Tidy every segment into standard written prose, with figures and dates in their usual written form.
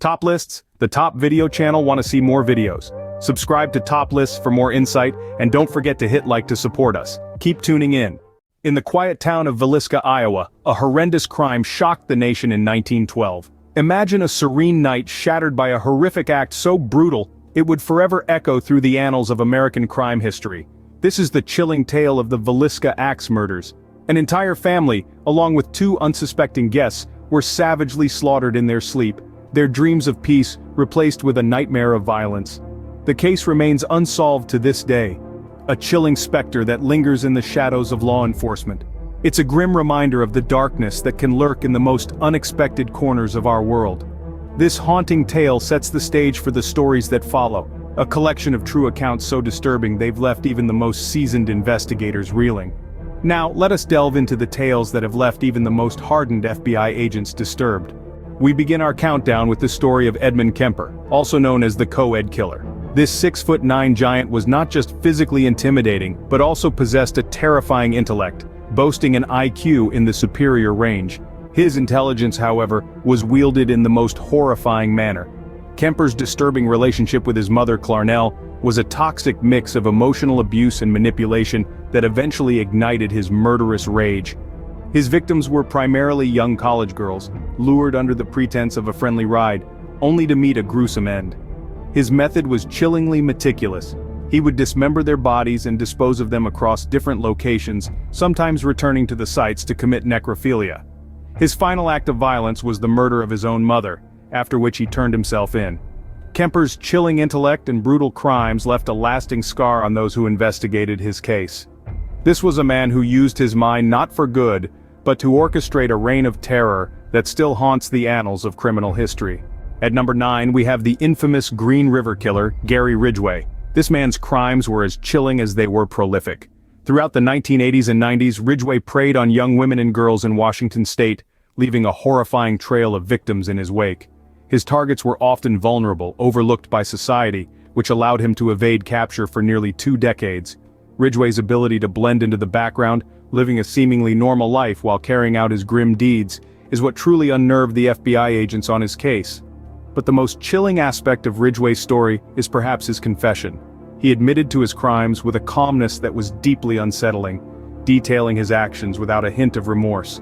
Top Lists, the top video channel. Want to see more videos? Subscribe to Top Lists for more insight, and don't forget to hit like to support us. Keep tuning in. In the quiet town of Villisca, Iowa, a horrendous crime shocked the nation in 1912. Imagine a serene night shattered by a horrific act so brutal, it would forever echo through the annals of American crime history. This is the chilling tale of the Villisca axe murders. An entire family, along with 2 unsuspecting guests, were savagely slaughtered in their sleep, their dreams of peace replaced with a nightmare of violence. The case remains unsolved to this day, a chilling specter that lingers in the shadows of law enforcement. It's a grim reminder of the darkness that can lurk in the most unexpected corners of our world. This haunting tale sets the stage for the stories that follow, a collection of true accounts so disturbing they've left even the most seasoned investigators reeling. Now, let us delve into the tales that have left even the most hardened FBI agents disturbed. We begin our countdown with the story of Edmund Kemper, also known as the Co-Ed Killer. This 6'9" giant was not just physically intimidating, but also possessed a terrifying intellect, boasting an IQ in the superior range. His intelligence, however, was wielded in the most horrifying manner. Kemper's disturbing relationship with his mother Clarnell was a toxic mix of emotional abuse and manipulation that eventually ignited his murderous rage. His victims were primarily young college girls, lured under the pretense of a friendly ride, only to meet a gruesome end. His method was chillingly meticulous. He would dismember their bodies and dispose of them across different locations, sometimes returning to the sites to commit necrophilia. His final act of violence was the murder of his own mother, after which he turned himself in. Kemper's chilling intellect and brutal crimes left a lasting scar on those who investigated his case. This was a man who used his mind not for good, but to orchestrate a reign of terror that still haunts the annals of criminal history. At number 9, we have the infamous Green River Killer, Gary Ridgway. This man's crimes were as chilling as they were prolific. Throughout the 1980s and 90s, Ridgway preyed on young women and girls in Washington state, leaving a horrifying trail of victims in his wake. His targets were often vulnerable, overlooked by society, which allowed him to evade capture for nearly 2 decades. Ridgway's ability to blend into the background, living a seemingly normal life while carrying out his grim deeds, is what truly unnerved the FBI agents on his case. But the most chilling aspect of Ridgway's story is perhaps his confession. He admitted to his crimes with a calmness that was deeply unsettling, detailing his actions without a hint of remorse.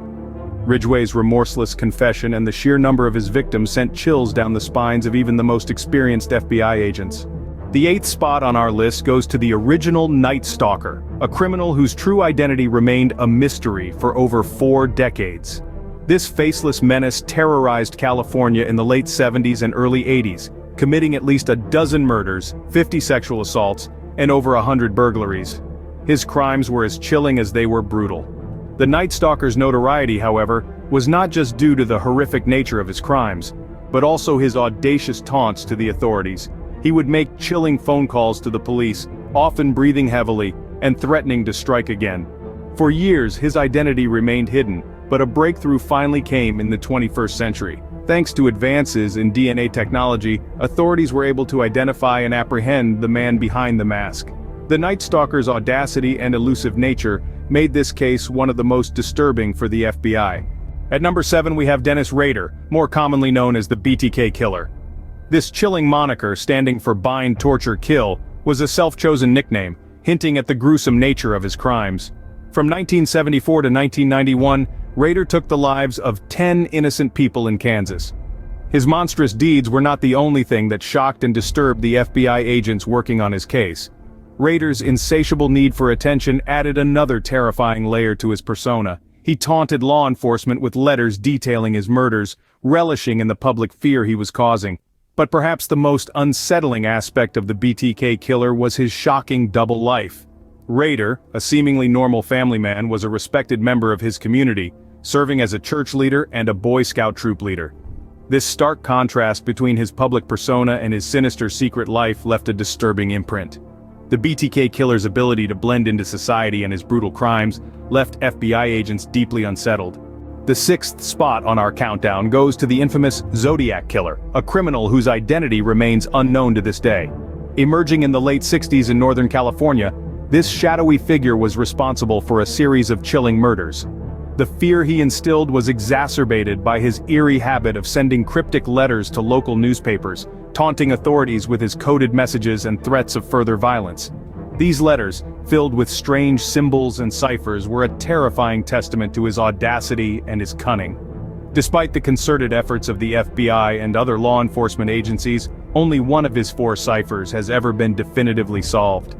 Ridgway's remorseless confession and the sheer number of his victims sent chills down the spines of even the most experienced FBI agents. The 8th spot on our list goes to the original Night Stalker, a criminal whose true identity remained a mystery for over 4 decades. This faceless menace terrorized California in the late 70s and early 80s, committing at least a dozen murders, 50 sexual assaults, and over 100 burglaries. His crimes were as chilling as they were brutal. The Night Stalker's notoriety, however, was not just due to the horrific nature of his crimes, but also his audacious taunts to the authorities. He would make chilling phone calls to the police, often breathing heavily, and threatening to strike again. For years, his identity remained hidden, but a breakthrough finally came in the 21st century. Thanks to advances in DNA technology, authorities were able to identify and apprehend the man behind the mask. The Night Stalker's audacity and elusive nature made this case one of the most disturbing for the FBI. At number 7 we have Dennis Rader, more commonly known as the BTK Killer. This chilling moniker, standing for Bind, Torture, Kill, was a self-chosen nickname, hinting at the gruesome nature of his crimes. From 1974 to 1991, Rader took the lives of 10 innocent people in Kansas. His monstrous deeds were not the only thing that shocked and disturbed the FBI agents working on his case. Rader's insatiable need for attention added another terrifying layer to his persona. He taunted law enforcement with letters detailing his murders, relishing in the public fear he was causing. But perhaps the most unsettling aspect of the BTK Killer was his shocking double life. Rader, a seemingly normal family man, was a respected member of his community, serving as a church leader and a Boy Scout troop leader. This stark contrast between his public persona and his sinister secret life left a disturbing imprint. The BTK Killer's ability to blend into society and his brutal crimes left FBI agents deeply unsettled. The 6th spot on our countdown goes to the infamous Zodiac Killer, a criminal whose identity remains unknown to this day. Emerging in the late 60s in Northern California, this shadowy figure was responsible for a series of chilling murders. The fear he instilled was exacerbated by his eerie habit of sending cryptic letters to local newspapers, taunting authorities with his coded messages and threats of further violence. These letters, filled with strange symbols and ciphers, were a terrifying testament to his audacity and his cunning. Despite the concerted efforts of the FBI and other law enforcement agencies, only one of his 4 ciphers has ever been definitively solved.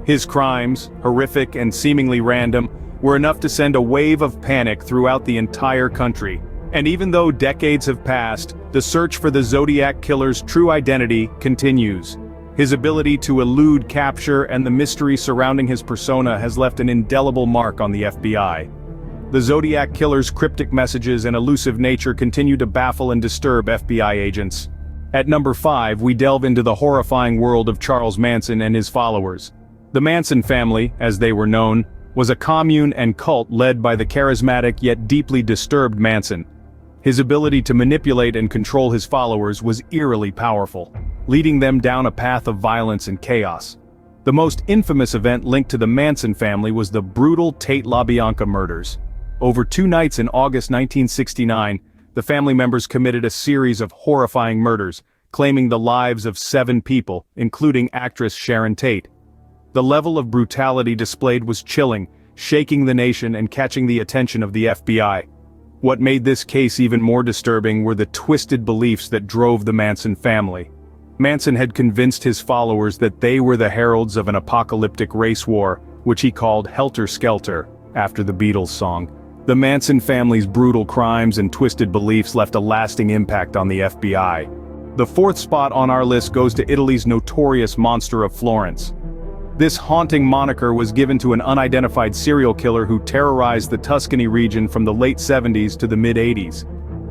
His crimes, horrific and seemingly random, were enough to send a wave of panic throughout the entire country. And even though decades have passed, the search for the Zodiac Killer's true identity continues. His ability to elude capture and the mystery surrounding his persona has left an indelible mark on the FBI. The Zodiac Killer's cryptic messages and elusive nature continue to baffle and disturb FBI agents. At number 5, we delve into the horrifying world of Charles Manson and his followers. The Manson family, as they were known, was a commune and cult led by the charismatic yet deeply disturbed Manson. His ability to manipulate and control his followers was eerily powerful, leading them down a path of violence and chaos. The most infamous event linked to the Manson family was the brutal Tate LaBianca murders. Over 2 nights in August 1969, the family members committed a series of horrifying murders, claiming the lives of 7 people, including actress Sharon Tate. The level of brutality displayed was chilling, shaking the nation and catching the attention of the FBI. What made this case even more disturbing were the twisted beliefs that drove the Manson family. Manson had convinced his followers that they were the heralds of an apocalyptic race war, which he called Helter Skelter, after the Beatles song. The Manson family's brutal crimes and twisted beliefs left a lasting impact on the FBI. The 4th spot on our list goes to Italy's notorious monster of Florence. This haunting moniker was given to an unidentified serial killer who terrorized the Tuscany region from the late 70s to the mid-80s.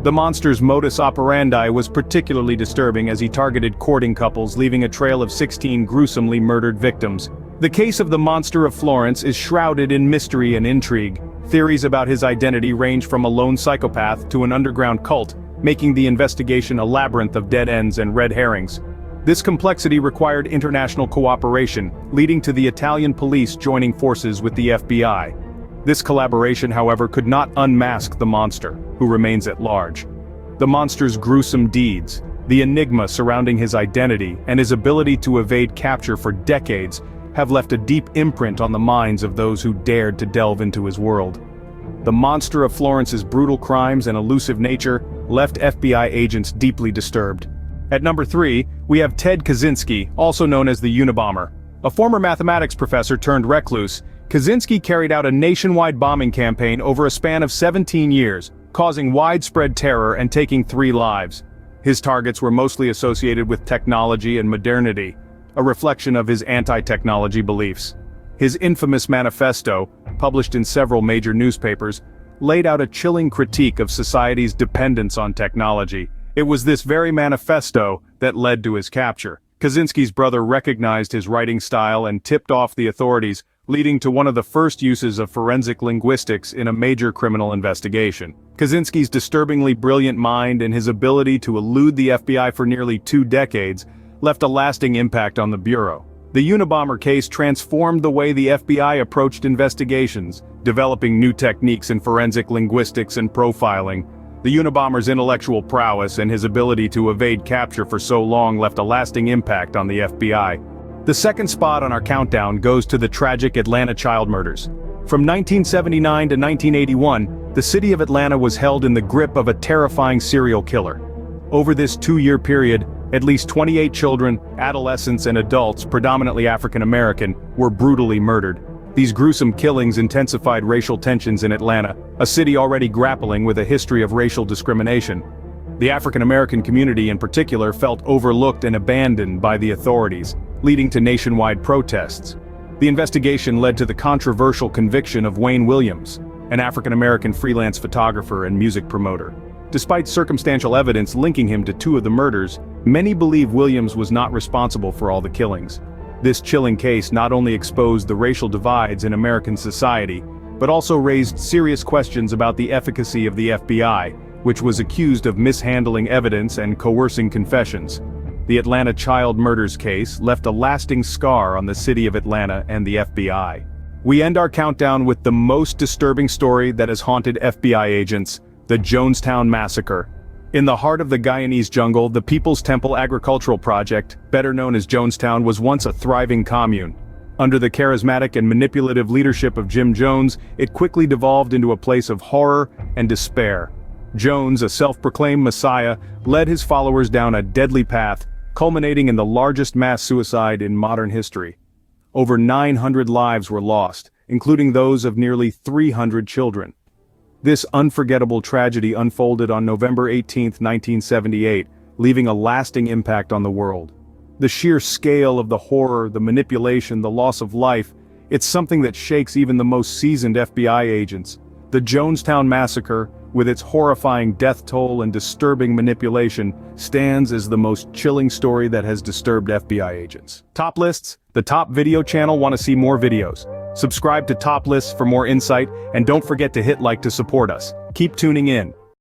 The monster's modus operandi was particularly disturbing as he targeted courting couples, leaving a trail of 16 gruesomely murdered victims. The case of the monster of Florence is shrouded in mystery and intrigue. Theories about his identity range from a lone psychopath to an underground cult, making the investigation a labyrinth of dead ends and red herrings. This complexity required international cooperation, leading to the Italian police joining forces with the FBI. This collaboration, however, could not unmask the monster, who remains at large. The monster's gruesome deeds, the enigma surrounding his identity, and his ability to evade capture for decades, have left a deep imprint on the minds of those who dared to delve into his world. The monster of Florence's brutal crimes and elusive nature left FBI agents deeply disturbed. At number 3, we have Ted Kaczynski, also known as the Unabomber. A former mathematics professor turned recluse, Kaczynski carried out a nationwide bombing campaign over a span of 17 years, causing widespread terror and taking 3 lives. His targets were mostly associated with technology and modernity, a reflection of his anti-technology beliefs. His infamous manifesto, published in several major newspapers, laid out a chilling critique of society's dependence on technology. It was this very manifesto that led to his capture. Kaczynski's brother recognized his writing style and tipped off the authorities, leading to one of the first uses of forensic linguistics in a major criminal investigation. Kaczynski's disturbingly brilliant mind and his ability to elude the FBI for nearly 2 decades left a lasting impact on the Bureau. The Unabomber case transformed the way the FBI approached investigations, developing new techniques in forensic linguistics and profiling. The Unabomber's intellectual prowess and his ability to evade capture for so long left a lasting impact on the FBI. The 2nd spot on our countdown goes to the tragic Atlanta child murders. From 1979 to 1981, the city of Atlanta was held in the grip of a terrifying serial killer. Over this 2-year period, at least 28 children, adolescents and adults, predominantly African American, were brutally murdered. These gruesome killings intensified racial tensions in Atlanta, a city already grappling with a history of racial discrimination. The African American community in particular felt overlooked and abandoned by the authorities, leading to nationwide protests. The investigation led to the controversial conviction of Wayne Williams, an African American freelance photographer and music promoter. Despite circumstantial evidence linking him to 2 of the murders, many believe Williams was not responsible for all the killings. This chilling case not only exposed the racial divides in American society, but also raised serious questions about the efficacy of the FBI, which was accused of mishandling evidence and coercing confessions. The Atlanta child murders case left a lasting scar on the city of Atlanta and the FBI. We end our countdown with the most disturbing story that has haunted FBI agents, the Jonestown Massacre. In the heart of the Guyanese jungle, the People's Temple Agricultural Project, better known as Jonestown, was once a thriving commune. Under the charismatic and manipulative leadership of Jim Jones, it quickly devolved into a place of horror and despair. Jones, a self-proclaimed messiah, led his followers down a deadly path, culminating in the largest mass suicide in modern history. Over 900 lives were lost, including those of nearly 300 children. This unforgettable tragedy unfolded on November 18, 1978, leaving a lasting impact on the world. The sheer scale of the horror, the manipulation, the loss of life, it's something that shakes even the most seasoned FBI agents. The Jonestown Massacre, with its horrifying death toll and disturbing manipulation, stands as the most chilling story that has disturbed FBI agents. Top lists, the top video channel. Want to see more videos? Subscribe to Top Lists for more insight, and don't forget to hit like to support us. Keep tuning in.